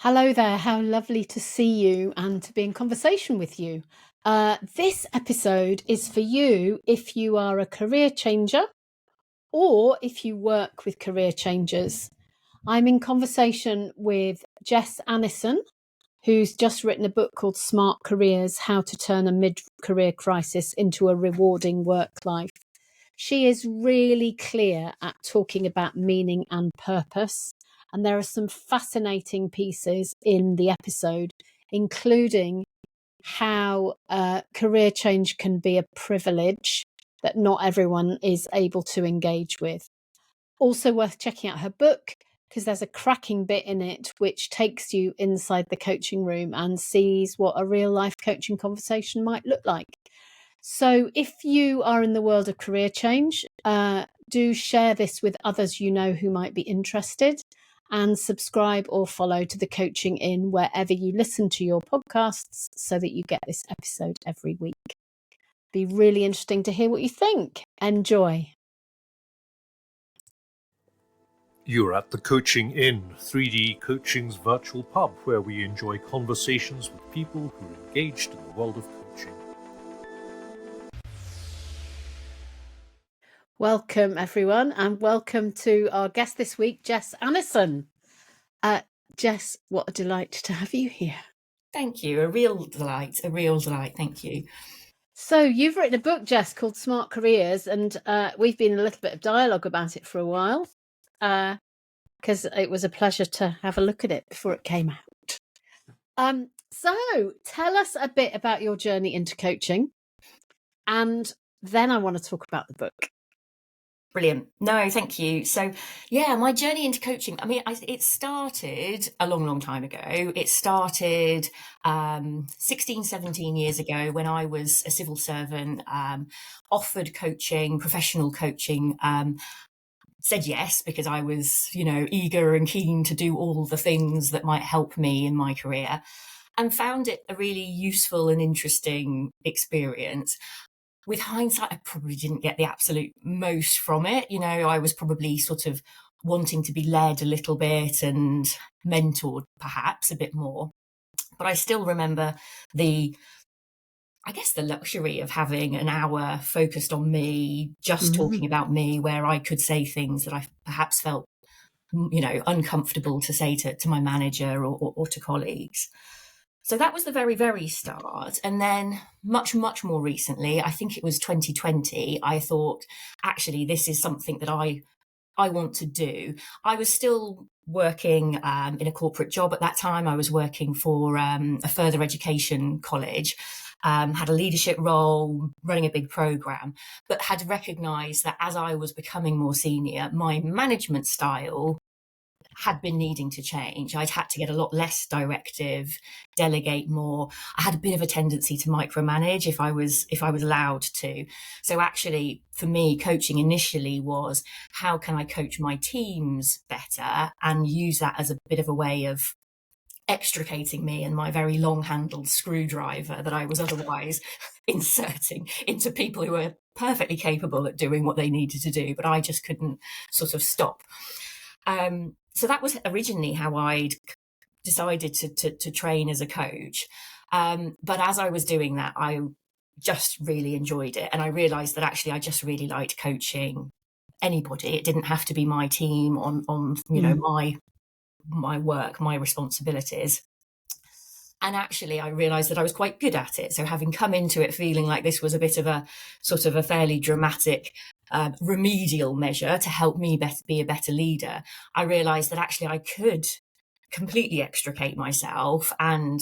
Hello there, how lovely to see you and to be in conversation with you. This episode is for you if you are a career changer or if you work with career changers. I'm in conversation with Jess Annison, who's just written a book called Smart Careers: How to Turn a Mid-Career Crisis into a Rewarding Work Life. She is really clear at talking about meaning and purpose. And there are some fascinating pieces in the episode, including how career change can be a privilege that not everyone is able to engage with. Also worth checking out her book, because there's a cracking bit in it which takes you inside the coaching room and sees what a real life coaching conversation might look like. So if you are in the world of career change, do share this with others you know who might be interested, and subscribe or follow to the Coaching In wherever you listen to your podcasts so that you get this episode every week. Be really interesting to hear what you think. Enjoy. You're at the Coaching In, 3D Coaching's virtual pub, where we enjoy conversations with people who are engaged in the world of coaching. Welcome, everyone, and welcome to our guest this week, Jess Annison. Jess, what a delight to have you here. Thank you. A real delight. Thank you. So you've written a book, Jess, called Smart Careers, and we've been in a little bit of dialogue about it for a while, because it was a pleasure to have a look at it before it came out. So tell us a bit about your journey into coaching, and then I want to talk about the book. Brilliant. No, thank you. So, yeah, my journey into coaching, it started a long, long time ago. It started 16, 17 years ago when I was a civil servant, offered coaching, professional coaching, said yes, because I was, eager and keen to do all the things that might help me in my career, and found it a really useful and interesting experience. With hindsight, I probably didn't get the absolute most from it. I was probably sort of wanting to be led a little bit and mentored perhaps a bit more. But I still remember the luxury of having an hour focused on me, just talking about me, where I could say things that I perhaps felt, uncomfortable to say to my manager or to colleagues. So that was the very, very start. And then much, much more recently, I think it was 2020, I thought, actually, this is something that I want to do. I was still working in a corporate job at that time. I was working for a further education college, had a leadership role, running a big program, but had recognized that as I was becoming more senior, my management style had been needing to change. I'd had to get a lot less directive, delegate more. I had a bit of a tendency to micromanage if I was allowed to. So actually, for me, coaching initially was, how can I coach my teams better and use that as a bit of a way of extricating me and my very long-handled screwdriver that I was otherwise inserting into people who were perfectly capable at doing what they needed to do, but I just couldn't sort of stop. So that was originally how I'd decided to train as a coach. But as I was doing that, I just really enjoyed it. And I realized that actually I just really liked coaching anybody. It didn't have to be my team on my work, my responsibilities. And actually, I realized that I was quite good at it. So having come into it feeling like this was a bit of a sort of a fairly dramatic remedial measure to help me be a better leader, I realized that actually I could completely extricate myself and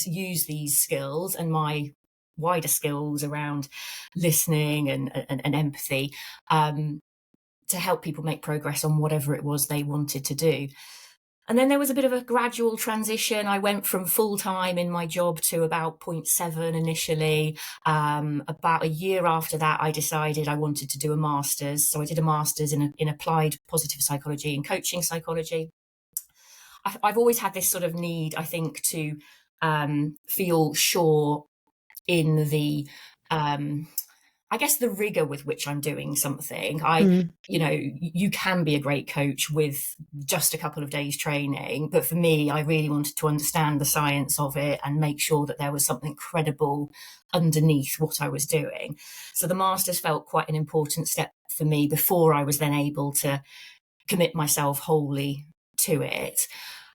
use these skills and my wider skills around listening and empathy to help people make progress on whatever it was they wanted to do. And then there was a bit of a gradual transition. I went from full-time in my job to about 0.7 initially. About a year after that, I decided I wanted to do a master's. So I did a master's in applied positive psychology and coaching psychology. I've always had this sort of need, I think, to feel sure in the I guess the rigor with which I'm doing something. Mm. You know, you can be a great coach with just a couple of days training, but for me, I really wanted to understand the science of it and make sure that there was something credible underneath what I was doing. So the masters felt quite an important step for me before I was then able to commit myself wholly to it.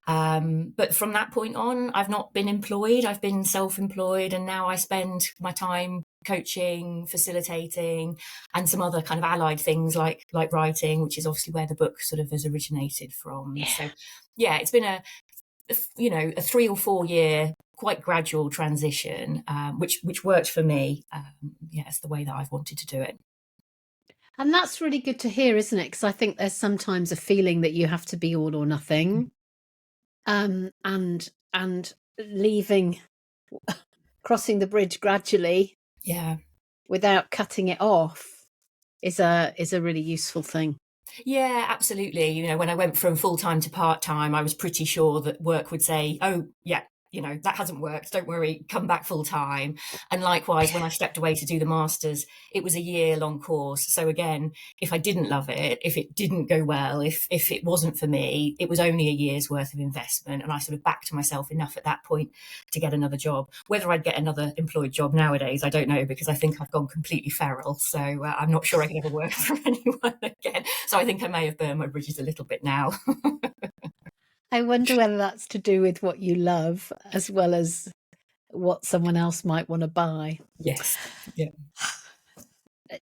But from that point on, I've not been employed. I've been self-employed, and now I spend my time coaching, facilitating, and some other kind of allied things like writing, which is obviously where the book sort of has originated from. Yeah. So, yeah, it's been a 3 or 4 year quite gradual transition, which worked for me. Yeah, it's the way that I've wanted to do it. And that's really good to hear, isn't it? Because I think there's sometimes a feeling that you have to be all or nothing, and leaving, crossing the bridge gradually, Yeah. without cutting it off, is a really useful thing. Yeah, absolutely. You know, when I went from full-time to part-time, I was pretty sure that work would say, oh, yeah, you know, that hasn't worked. Don't worry, come back full-time. And likewise, when I stepped away to do the masters, it was a year-long course. So again, if I didn't love it, if it didn't go well, if it wasn't for me, it was only a year's worth of investment. And I sort of backed myself enough at that point to get another job. Whether I'd get another employed job nowadays, I don't know, because I think I've gone completely feral. So I'm not sure I can ever work for anyone again. So I think I may have burned my bridges a little bit now. I wonder whether that's to do with what you love as well as what someone else might want to buy. Yes. Yeah.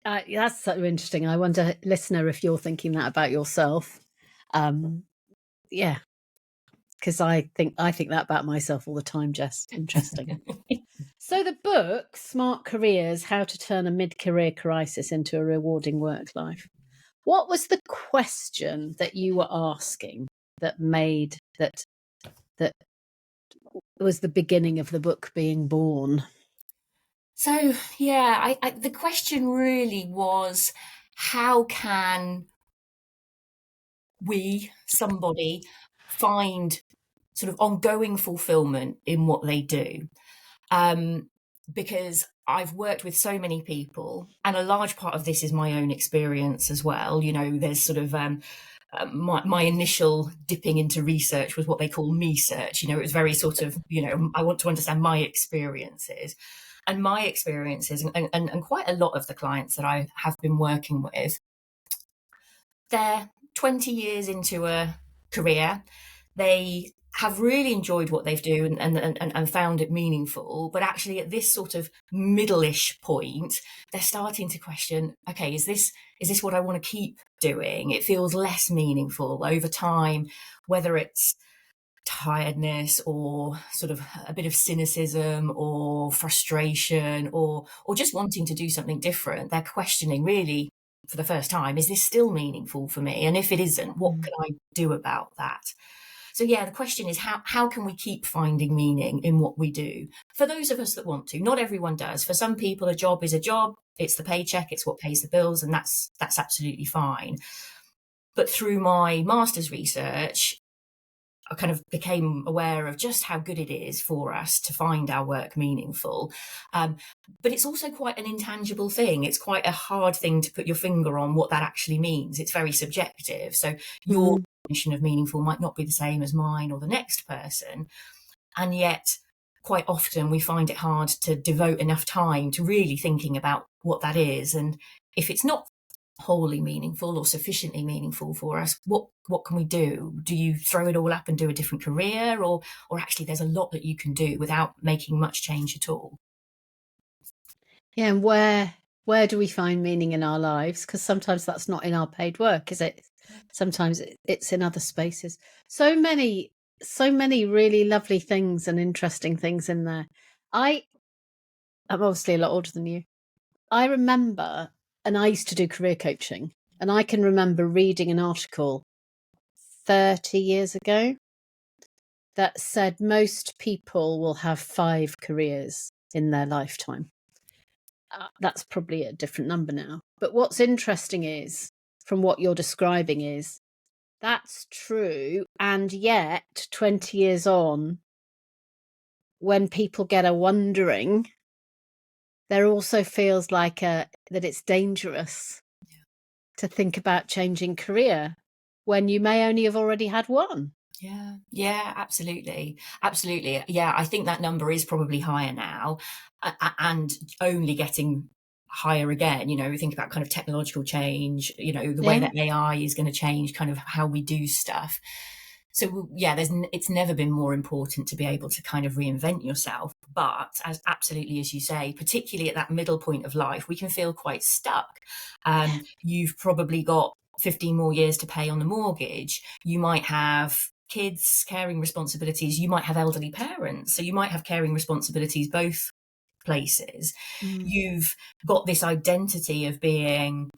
That's so interesting. I wonder, listener, if you're thinking that about yourself. Yeah, because I think that about myself all the time, Jess. Interesting. So the book, Smart Careers, How to Turn a Mid-Career Crisis into a Rewarding Work Life. What was the question that you were asking that made that was the beginning of the book being born? So, yeah, the question really was, how can somebody, find sort of ongoing fulfillment in what they do? Because I've worked with so many people, and a large part of this is my own experience as well. You know, there's sort of my initial dipping into research was what they call me search. You know, it was very sort of, you know, I want to understand my experiences. And my experiences, and quite a lot of the clients that I have been working with, they're 20 years into a career. They have really enjoyed what they do and found it meaningful. But actually at this sort of middle-ish point, they're starting to question, okay, is this what I want to keep doing? It feels less meaningful over time, whether it's tiredness or sort of a bit of cynicism or frustration or just wanting to do something different. They're questioning really for the first time, is this still meaningful for me? And if it isn't, what can I do about that? So yeah, the question is how can we keep finding meaning in what we do? For those of us that want to, not everyone does. For some people, a job is a job. It's the paycheck. It's what pays the bills. And that's absolutely fine. But through my master's research, I kind of became aware of just how good it is for us to find our work meaningful. But it's also quite an intangible thing. It's quite a hard thing to put your finger on what that actually means. It's very subjective. So your definition of meaningful might not be the same as mine or the next person. And yet, quite often we find it hard to devote enough time to really thinking about what that is. And if it's not wholly meaningful or sufficiently meaningful for us, what can we do? Do you throw it all up and do a different career, or actually there's a lot that you can do without making much change at all? Yeah, and where do we find meaning in our lives? Because sometimes that's not in our paid work, is it? Sometimes it's in other spaces. So many really lovely things and interesting things in there. I'm obviously a lot older than you. I remember, and I used to do career coaching, and I can remember reading an article 30 years ago that said most people will have 5 careers in their lifetime. That's probably a different number now. But what's interesting is, from what you're describing, is that's true. And yet, 20 years on, when people get a wondering, there also feels like that it's dangerous to think about changing career when you may only have already had one. Yeah, absolutely. Yeah, I think that number is probably higher now, and only getting higher again. We think about kind of technological change, the way that AI is going to change kind of how we do stuff. So yeah, it's never been more important to be able to kind of reinvent yourself. But absolutely, as you say, particularly at that middle point of life, we can feel quite stuck. You've probably got 15 more years to pay on the mortgage. You might have kids, caring responsibilities. You might have elderly parents. So you might have caring responsibilities both places. You've got this identity of being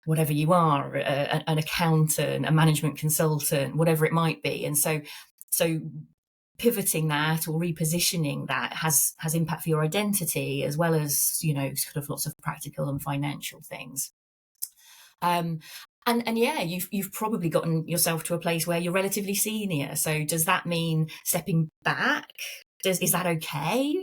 whatever you are, an accountant, a management consultant, whatever it might be. And so pivoting that or repositioning that has impact for your identity, as well as, sort of lots of practical and financial things. And yeah, you've probably gotten yourself to a place where you're relatively senior. So does that mean stepping back? Is that okay?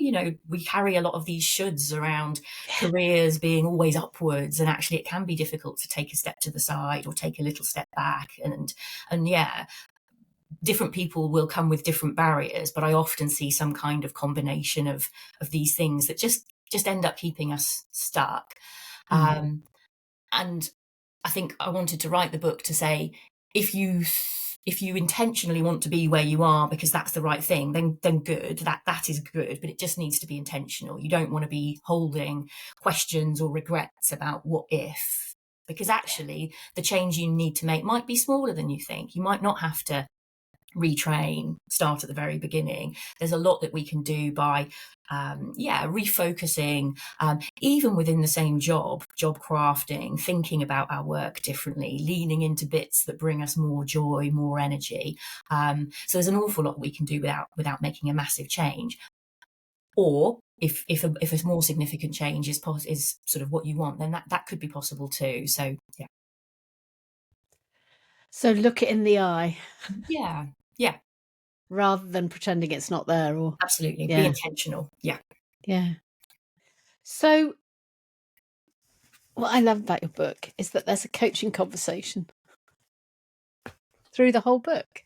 We carry a lot of these shoulds around careers being always upwards, and actually it can be difficult to take a step to the side or take a little step back. And yeah, different people will come with different barriers, but I often see some kind of combination of these things that just end up keeping us stuck. And I think I wanted to write the book to say, if you intentionally want to be where you are because that's the right thing, then good. That is good, but it just needs to be intentional. You don't want to be holding questions or regrets about what if, because actually the change you need to make might be smaller than you think. You might not have to retrain, start at the very beginning. There's a lot that we can do by refocusing, even within the same job crafting, thinking about our work differently, leaning into bits that bring us more joy, more energy. So there's an awful lot we can do without making a massive change. Or if a more significant change is sort of what you want, then that could be possible too. So yeah. So look it in the eye. Yeah. Rather than pretending it's not there, or Absolutely. Be intentional. Yeah. So what I love about your book is that there's a coaching conversation through the whole book.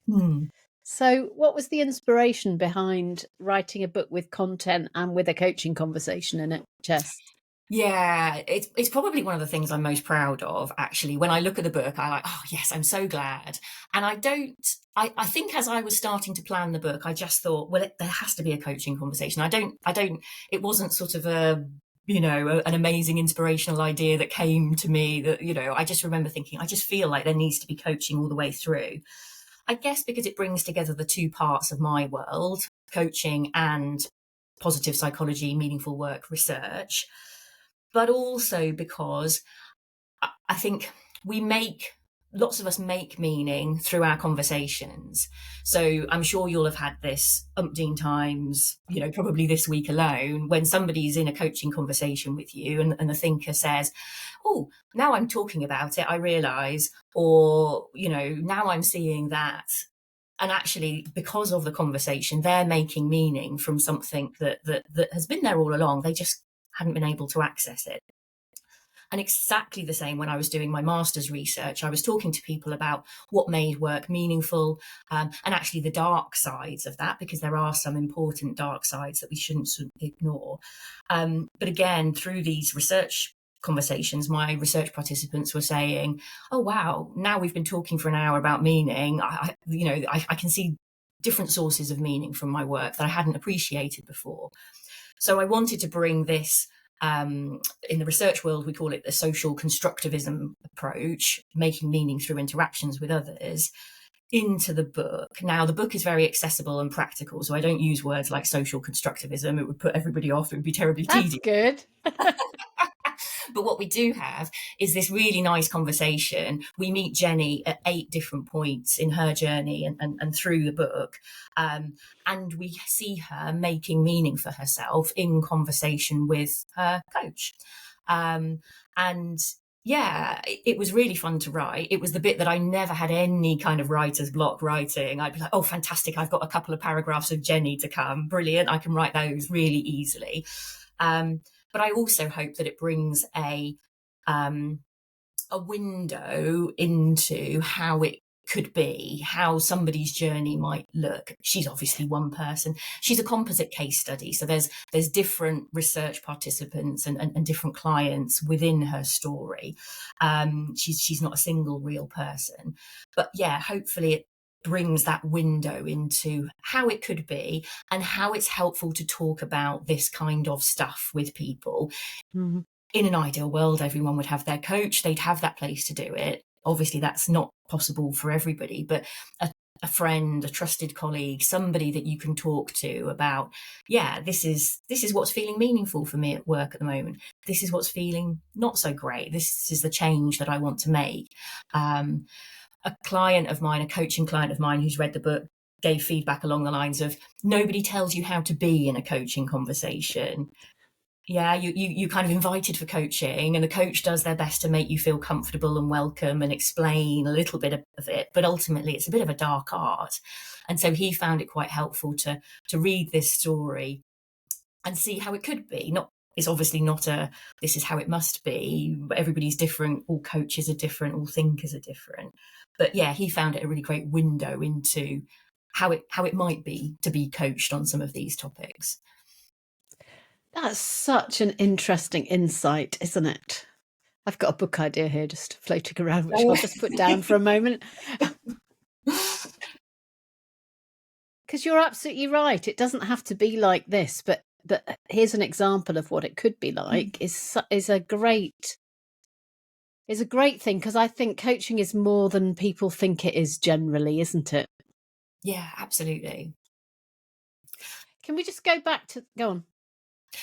So what was the inspiration behind writing a book with content and with a coaching conversation in it, Jess? Yeah, it's probably one of the things I'm most proud of, actually. When I look at the book, I oh yes, I'm so glad. And I think as I was starting to plan the book, I just thought, well, there has to be a coaching conversation. It wasn't sort of an amazing inspirational idea that came to me that, I just remember thinking, I just feel like there needs to be coaching all the way through. I guess because it brings together the two parts of my world, coaching and positive psychology, meaningful work research. But also because I think lots of us make meaning through our conversations. So I'm sure you'll have had this umpteen times, probably this week alone, when somebody's in a coaching conversation with you and the thinker says, oh, now I'm talking about it, I realise, or, now I'm seeing that. And actually, because of the conversation, they're making meaning from something that has been there all along. They just hadn't been able to access it. And exactly the same when I was doing my master's research. I was talking to people about what made work meaningful, and actually the dark sides of that, because there are some important dark sides that we shouldn't ignore. But again, through these research conversations, my research participants were saying, oh, wow, now we've been talking for an hour about meaning. I can see different sources of meaning from my work that I hadn't appreciated before. So I wanted to bring this, in the research world, we call it the social constructivism approach, making meaning through interactions with others, into the book. Now, the book is very accessible and practical, so I don't use words like social constructivism. It would put everybody off. It would be terribly tedious. That's good. But what we do have is this really nice conversation. We meet Jenny at 8 different points in her journey and through the book. And we see her making meaning for herself in conversation with her coach. And yeah, it was really fun to write. It was the bit that I never had any kind of writer's block writing. I'd be like, oh, fantastic. I've got a couple of paragraphs of Jenny to come. Brilliant. I can write those really easily. But I also hope that it brings a a window into how it could be, how somebody's journey might look. She's obviously one person. She's a composite case study. So there's different research participants and different clients within her story. She's not a single real person. But yeah, hopefully it brings that window into how it could be and how it's helpful to talk about this kind of stuff with people. Mm-hmm. In an ideal world, everyone would have their coach. They'd have that place to do it. Obviously, that's not possible for everybody, but a friend, a trusted colleague, somebody that you can talk to about, yeah, this is what's feeling meaningful for me at work at the moment. This is what's feeling not so great. This is the change that I want to make. A client of mine, a coaching client of mine who's read the book, gave feedback along the lines of, nobody tells you how to be in a coaching conversation. Yeah, you kind of invited for coaching, and the coach does their best to make you feel comfortable and welcome and explain a little bit of it, but ultimately it's a bit of a dark art. And so he found it quite helpful to read this story and see how it could be. It's obviously not this is how it must be. Everybody's different, all coaches are different, all thinkers are different. But yeah, he found it a really great window into how it might be to be coached on some of these topics. That's such an interesting insight, isn't it? I've got a book idea here just floating around, which I'll just put down for a moment. Because you're absolutely right. It doesn't have to be like this, but here's an example of what it could be like. Is a great thing, because I think coaching is more than people think it is generally, isn't it? Yeah, absolutely. Can we just go on?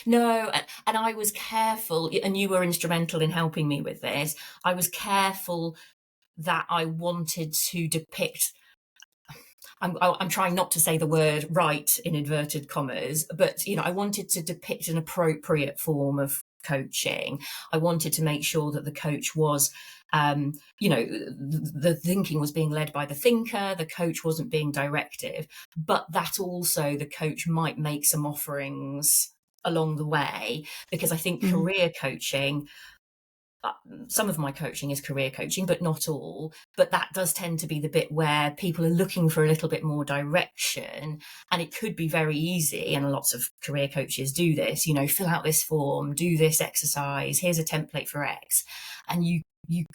No, and I was careful, and you were instrumental in helping me with this. I was careful that I wanted to depict, I'm trying not to say the word right in inverted commas, but I wanted to depict an appropriate form of coaching. I wanted to make sure that the coach was, the thinking was being led by the thinker, the coach wasn't being directive, but that also the coach might make some offerings along the way, because I think career coaching, some of my coaching is career coaching, but not all. But that does tend to be the bit where people are looking for a little bit more direction. And it could be very easy, and lots of career coaches do this, fill out this form, do this exercise, here's a template for X. And you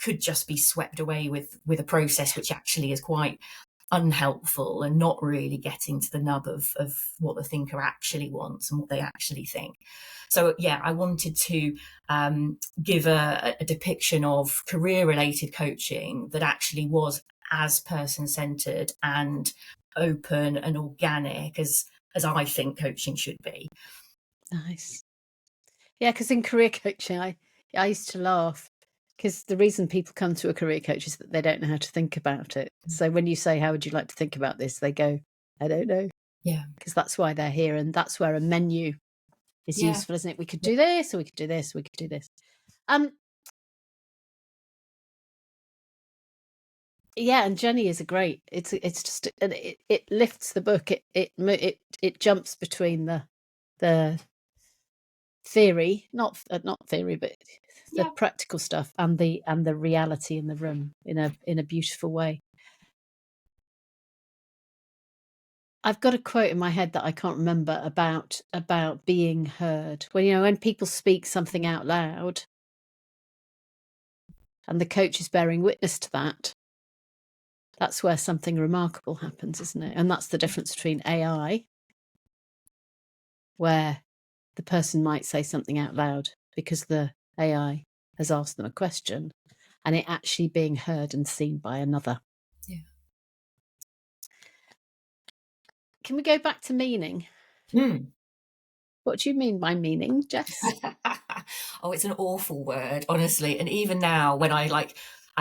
could just be swept away with a process which actually is quite unhelpful and not really getting to the nub of what the thinker actually wants and what they actually think. So yeah, I wanted to give a depiction of career-related coaching that actually was as person-centered and open and organic as I think coaching should be. Nice. Yeah, because in career coaching, I used to laugh, because the reason people come to a career coach is that they don't know how to think about it. So when you say, how would you like to think about this? They go, I don't know. Yeah. Because that's why they're here. And that's where a menu is useful, isn't it? We could do this, or we could do this, we could do this. Yeah, and Jenny is it's just, it lifts the book. It jumps between the theory, not theory, but the practical stuff and the reality in the room in a beautiful way. I've got a quote in my head that I can't remember about being heard. When people speak something out loud and the coach is bearing witness to that, that's where something remarkable happens, isn't it? And that's the difference between AI, where the person might say something out loud because the AI has asked them a question, and it actually being heard and seen by another. Yeah. Can we go back to meaning? What do you mean by meaning, Jess? Oh, it's an awful word, honestly. And even now, when I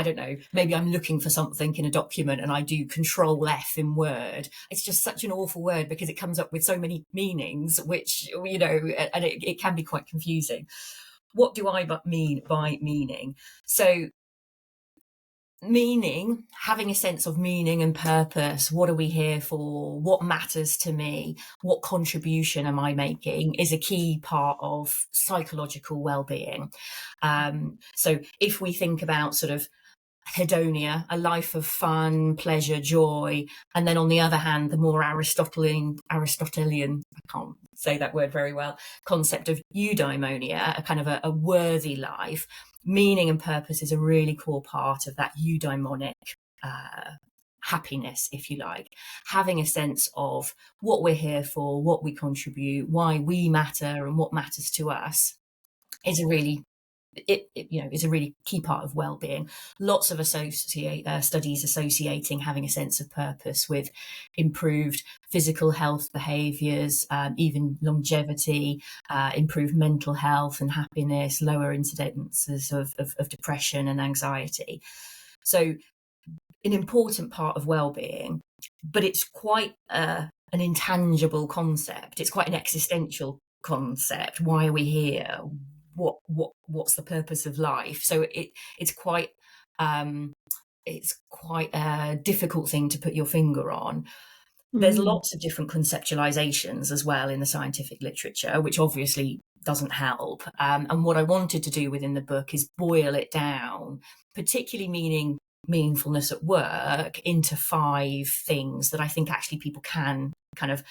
don't know, maybe I'm looking for something in a document and I do Control F in Word. It's just such an awful word because it comes up with so many meanings, which, and it can be quite confusing. What do I mean by meaning? So meaning, having a sense of meaning and purpose. What are we here for? What matters to me? What contribution am I making is a key part of psychological well-being. So if we think about sort of hedonia, a life of fun, pleasure, joy, and then on the other hand, the more Aristotelian, I can't say that word very well, concept of eudaimonia, a kind of a worthy life. Meaning and purpose is a really core part of that eudaimonic happiness, if you like. Having a sense of what we're here for, what we contribute, why we matter, and what matters to us is a really is a really key part of well-being. Lots of studies associating having a sense of purpose with improved physical health behaviours, even longevity, improved mental health and happiness, lower incidences of depression and anxiety. So an important part of well-being, but it's quite an intangible concept. It's quite an existential concept. Why are we here? What's the purpose of life? So it's quite a difficult thing to put your finger on. There's lots of different conceptualizations as well in the scientific literature, which obviously doesn't help. And what I wanted to do within the book is boil it down, particularly meaningfulness at work, into 5 things that I think actually people can kind of,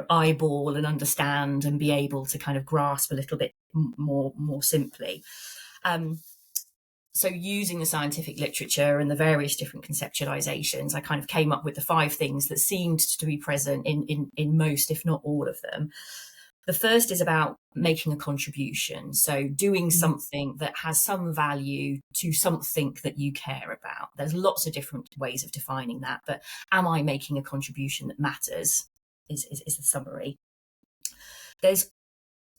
eyeball and understand and be able to kind of grasp a little bit more simply. So using the scientific literature and the various different conceptualizations, I kind of came up with the 5 things that seemed to be present in most, if not all of them. The first is about making a contribution. So doing something that has some value to something that you care about. There's lots of different ways of defining that, but am I making a contribution that matters is the summary. There's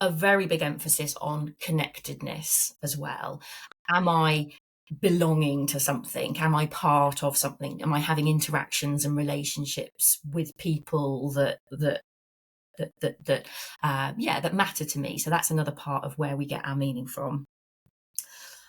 a very big emphasis on connectedness as well. Am I belonging to something? Am I part of something? Am I having interactions and relationships with people that matter to me? So that's another part of where we get our meaning from.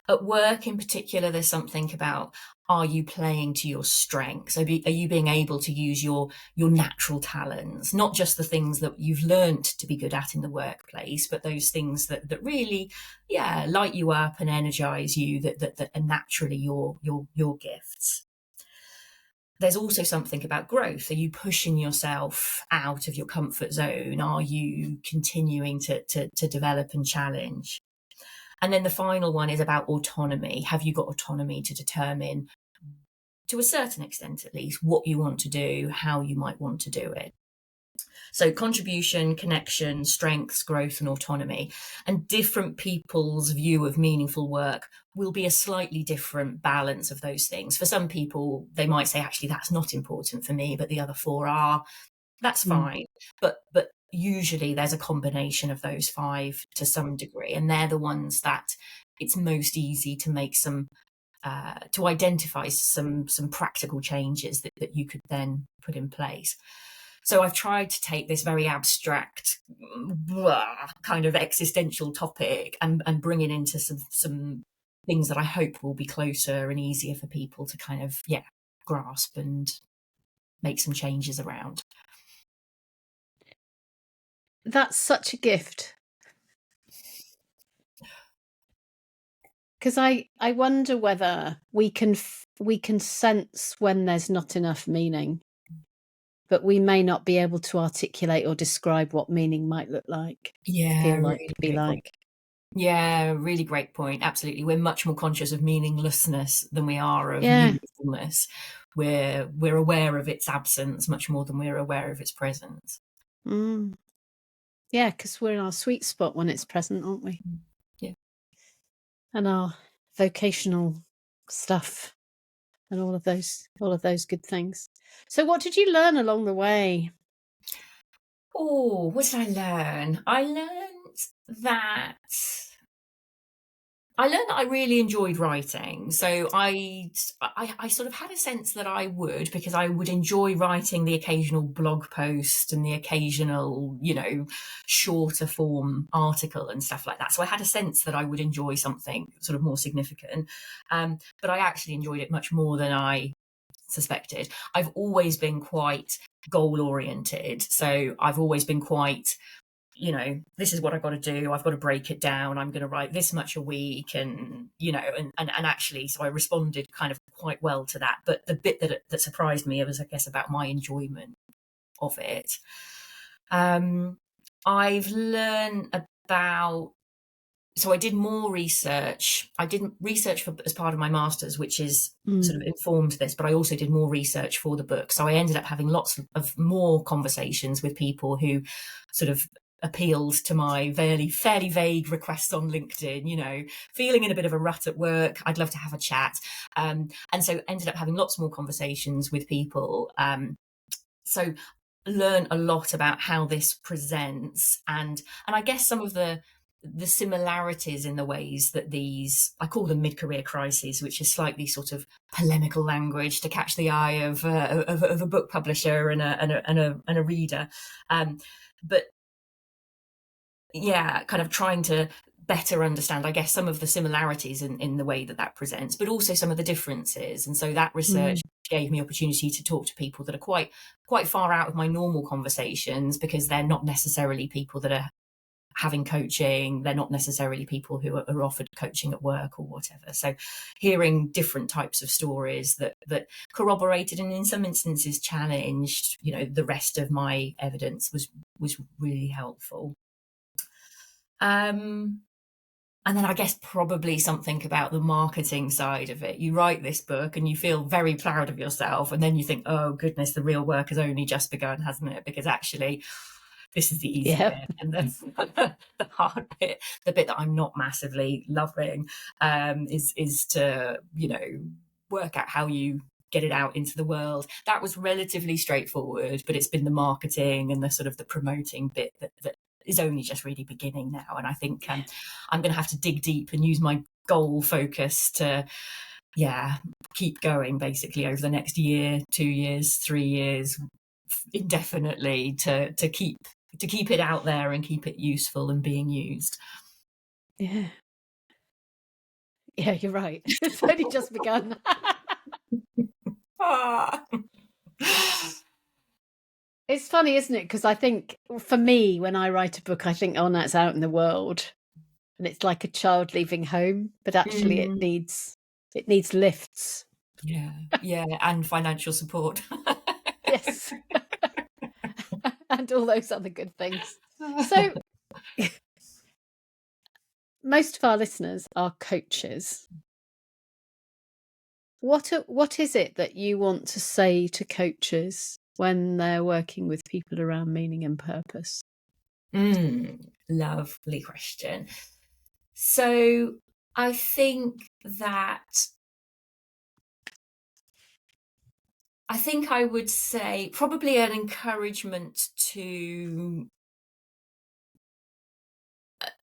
At work in particular, there's something about, are you playing to your strengths? Are you being able to use your natural talents, not just the things that you've learned to be good at in the workplace, but those things that really, light you up and energize you, that are naturally your gifts. There's also something about growth. Are you pushing yourself out of your comfort zone? Are you continuing to develop and challenge? And then the final one is about autonomy. Have you got autonomy to determine, to a certain extent at least, what you want to do, how you might want to do it? So contribution, connection, strengths, growth, and autonomy. And different people's view of meaningful work will be a slightly different balance of those things. For some people, they might say, actually, that's not important for me, but the other 4 are. That's fine. But usually there's a combination of those 5 to some degree, and they're the ones that it's most easy to make some to identify some practical changes that you could then put in place. So I've tried to take this very abstract kind of existential topic and bring it into some things that I hope will be closer and easier for people to kind of grasp and make some changes around. That's such a gift. Because I wonder whether we can sense when there's not enough meaning, but we may not be able to articulate or describe what meaning might look like. Feel like, really be like. Point. Yeah, really great point. Absolutely. We're much more conscious of meaninglessness than we are of meaningfulness. We're aware of its absence much more than we're aware of its presence. Yeah, because we're in our sweet spot when it's present, aren't we? Yeah. And our vocational stuff and all of those good things. So what did you learn along the way? Oh, what did I learn? I learned that I learned that I really enjoyed writing. So I sort of had a sense that I would, because I would enjoy writing the occasional blog post and the occasional, shorter form article and stuff like that. So I had a sense that I would enjoy something sort of more significant. But I actually enjoyed it much more than I suspected. I've always been quite goal oriented. So I've always been quite, this is what I've got to do. I've got to break it down. I'm going to write this much a week. And, and actually, so I responded kind of quite well to that. But the bit that surprised me was, I guess, about my enjoyment of it. I've learned about, so I did more research. I did research as part of my master's, which is sort of informed this, but I also did more research for the book. So I ended up having lots of more conversations with people who sort of appealed to my fairly vague requests on LinkedIn, feeling in a bit of a rut at work. I'd love to have a chat. And so ended up having lots more conversations with people. So learn a lot about how this presents, and I guess some of the similarities in the ways that these, I call them mid-career crises, which is slightly sort of polemical language to catch the eye of a book publisher and a reader. But yeah, kind of trying to better understand, I guess, some of the similarities in the way that presents, but also some of the differences. And so that research gave me opportunity to talk to people that are quite far out of my normal conversations, because they're not necessarily people that are having coaching. They're not necessarily people who are offered coaching at work or whatever. So hearing different types of stories that corroborated and in some instances challenged, the rest of my evidence was really helpful. And then I guess probably something about the marketing side of it. You write this book and you feel very proud of yourself, and then you think, oh goodness, the real work has only just begun, hasn't it? Because actually this is the easy bit, and the hard bit, the bit that I'm not massively loving, is to, work out how you get it out into the world. That was relatively straightforward, but it's been the marketing and the sort of the promoting bit that is only just really beginning now. And I think I'm going to have to dig deep and use my goal focus to, keep going basically over the next year, 2 years, 3 years, indefinitely to keep it out there and keep it useful and being used. Yeah, you're right. It's only just begun. It's funny, isn't it? Because I think for me, when I write a book, I think, oh, no, it's out in the world, and it's like a child leaving home, but actually it needs lifts. Yeah, and financial support. Yes. And all those other good things. So most of our listeners are coaches. What is it that you want to say to coaches when they're working with people around meaning and purpose? Lovely question. So I think I would say probably an encouragement to,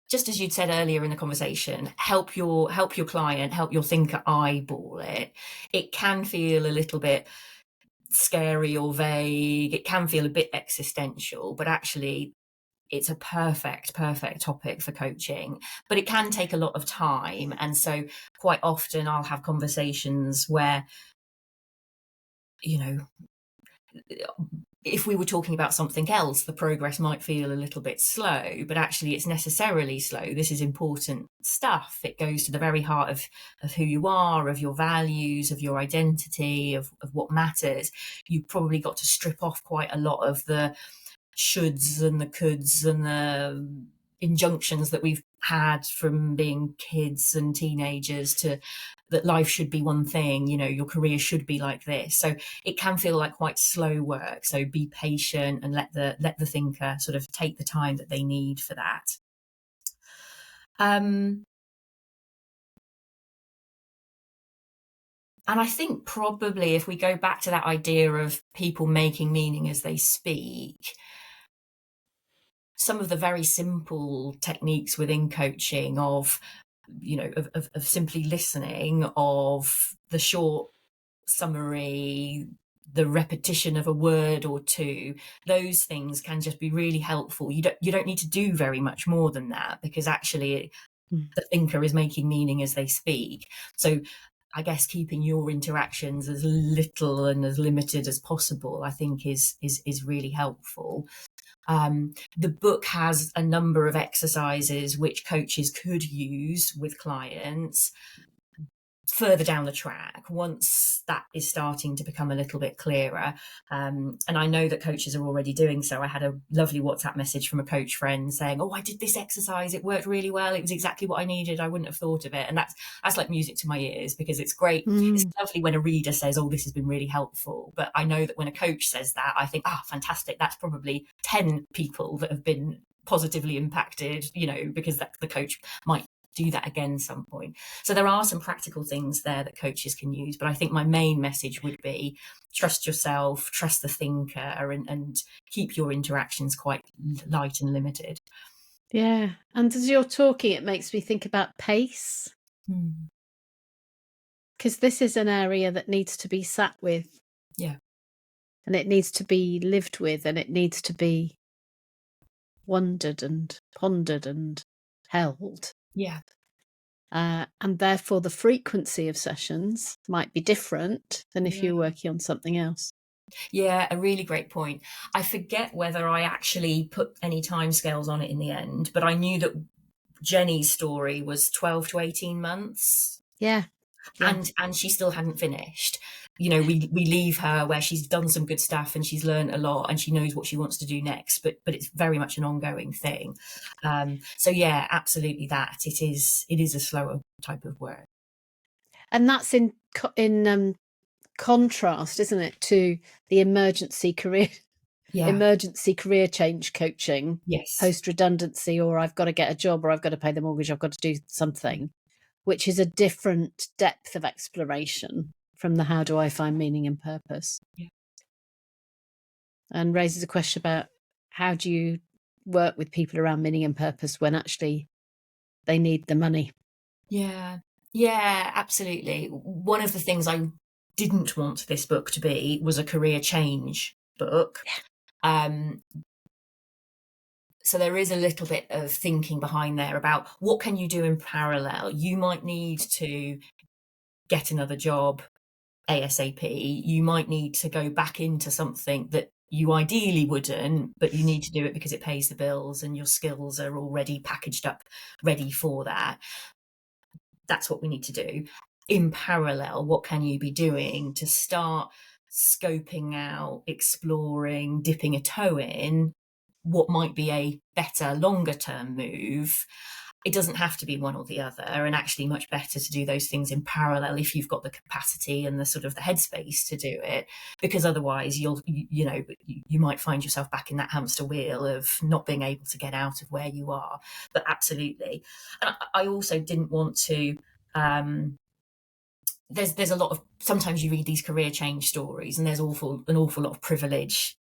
just as you'd said earlier in the conversation, help your client, help your thinker eyeball it. It can feel a little bit scary or vague. It can feel a bit existential, but actually it's a perfect topic for coaching. But it can take a lot of time. And so quite often I'll have conversations where, if we were talking about something else, the progress might feel a little bit slow, but actually it's necessarily slow. This is important stuff. It goes to the very heart of who you are, of your values, of your identity, of what matters. You've probably got to strip off quite a lot of the shoulds and the coulds and the injunctions that we've had from being kids and teenagers to that life should be one thing, your career should be like this. So it can feel like quite slow work. So be patient and let the thinker sort of take the time that they need for that. And I think probably if we go back to that idea of people making meaning as they speak, some of the very simple techniques within coaching of of simply listening, of the short summary, the repetition of a word or two. Those things can just be really helpful. You don't need to do very much more than that, because actually the thinker is making meaning as they speak. So I guess keeping your interactions as little and as limited as possible, I think, is really helpful. The book has a number of exercises which coaches could use with clients further down the track, once that is starting to become a little bit clearer. And I know that coaches are already doing so. I had a lovely WhatsApp message from a coach friend saying, "Oh, I did this exercise, it worked really well, it was exactly what I needed, I wouldn't have thought of it." And that's like music to my ears, because it's great. It's lovely when a reader says, "Oh, this has been really helpful," but I know that when a coach says that, I think, fantastic, that's probably 10 people that have been positively impacted, because the coach might do that again some point. So there are some practical things there that coaches can use, but I think my main message would be trust yourself, trust the thinker, and keep your interactions quite light and limited. Yeah. And as you're talking, it makes me think about pace, because this is an area that needs to be sat with. Yeah. And it needs to be lived with, and it needs to be wondered and pondered and held. Yeah. And therefore the frequency of sessions might be different than if you're working on something else. Yeah, a really great point. I forget whether I actually put any timescales on it in the end, but I knew that Jenny's story was 12 to 18 months. Yeah. And she still hadn't finished. We leave her where she's done some good stuff and she's learned a lot and she knows what she wants to do next, but it's very much an ongoing thing. So yeah, absolutely that. It is a slower type of work. And that's in contrast, isn't it, to the emergency career change coaching, yes, post redundancy, or I've got to get a job, or I've got to pay the mortgage, I've got to do something, which is a different depth of exploration from the how do I find meaning and purpose. Yeah. And raises a question about how do you work with people around meaning and purpose when actually they need the money. Yeah, absolutely. One of the things I didn't want this book to be was a career change book. So there is a little bit of thinking behind there about what can you do in parallel. You might need to get another job ASAP. You might need to go back into something that you ideally wouldn't, but you need to do it because it pays the bills and your skills are already packaged up, ready for that. That's what we need to do. In parallel, what can you be doing to start scoping out, exploring, dipping a toe in what might be a better, longer term move? It doesn't have to be one or the other, and actually much better to do those things in parallel if you've got the capacity and the sort of the headspace to do it, because otherwise you might find yourself back in that hamster wheel of not being able to get out of where you are. But absolutely. And I also didn't want to there's a lot of, sometimes you read these career change stories and there's an awful lot of privilege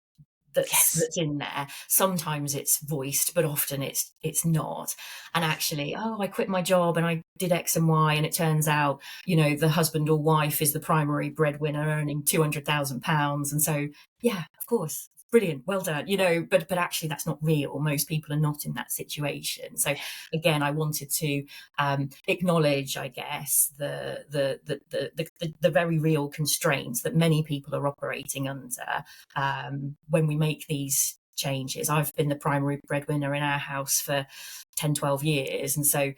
that's in there. Sometimes it's voiced, but often it's not. And actually, I quit my job and I did X and Y, and it turns out, the husband or wife is the primary breadwinner earning £200,000. And so, yeah, of course, brilliant, well done, but actually that's not real. Most people are not in that situation. So again, I wanted to acknowledge, I guess, the very real constraints that many people are operating under when we make these changes. I've been the primary breadwinner in our house for 10, 12 years. And so,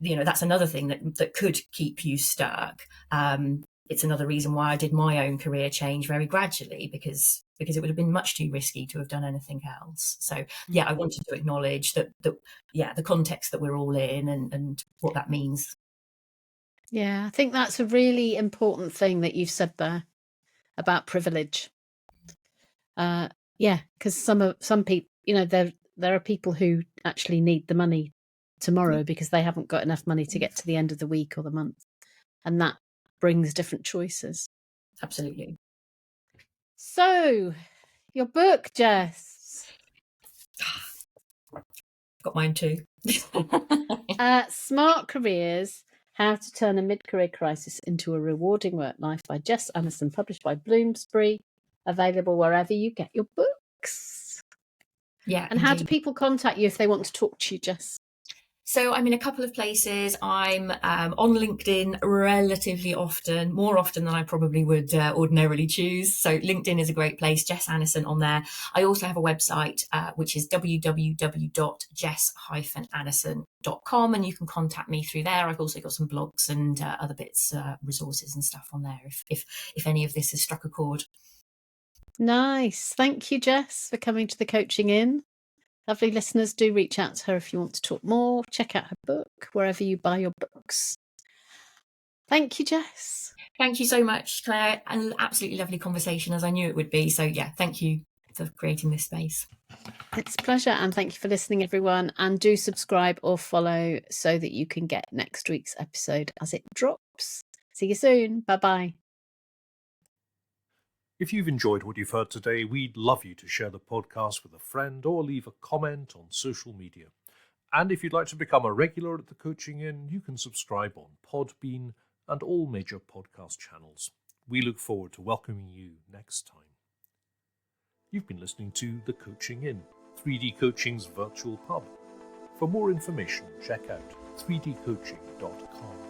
that's another thing that could keep you stuck. It's another reason why I did my own career change very gradually, because it would have been much too risky to have done anything else. So yeah, I wanted to acknowledge that the context that we're all in and what that means. Yeah, I think that's a really important thing that you've said there about privilege. Because some people, there are people who actually need the money tomorrow because they haven't got enough money to get to the end of the week or the month, and that brings different choices. Absolutely. So, your book, Jess. Got mine too. Smart Careers, How to Turn a Mid-Career Crisis into a Rewarding Work Life by Jess Annison, published by Bloomsbury, available wherever you get your books. Yeah. And how do indeed. people contact you if they want to talk to you, Jess? So I'm in a couple of places. I'm on LinkedIn relatively often, more often than I probably would ordinarily choose. So LinkedIn is a great place. Jess Annison on there. I also have a website, which is www.jess-annison.com, and you can contact me through there. I've also got some blogs and other bits, resources and stuff on there if any of this has struck a chord. Nice. Thank you, Jess, for coming to the Coaching In. Lovely listeners, do reach out to her if you want to talk more. Check out her book wherever you buy your books. Thank you, Jess. Thank you so much, Claire. An absolutely lovely conversation, as I knew it would be. So yeah, thank you for creating this space. It's a pleasure, and thank you for listening, everyone. And do subscribe or follow so that you can get next week's episode as it drops. See you soon. Bye-bye. If you've enjoyed what you've heard today, we'd love you to share the podcast with a friend or leave a comment on social media. And if you'd like to become a regular at the Coaching In, you can subscribe on Podbean and all major podcast channels. We look forward to welcoming you next time. You've been listening to The Coaching In, 3D Coaching's virtual pub. For more information, check out 3dcoaching.com.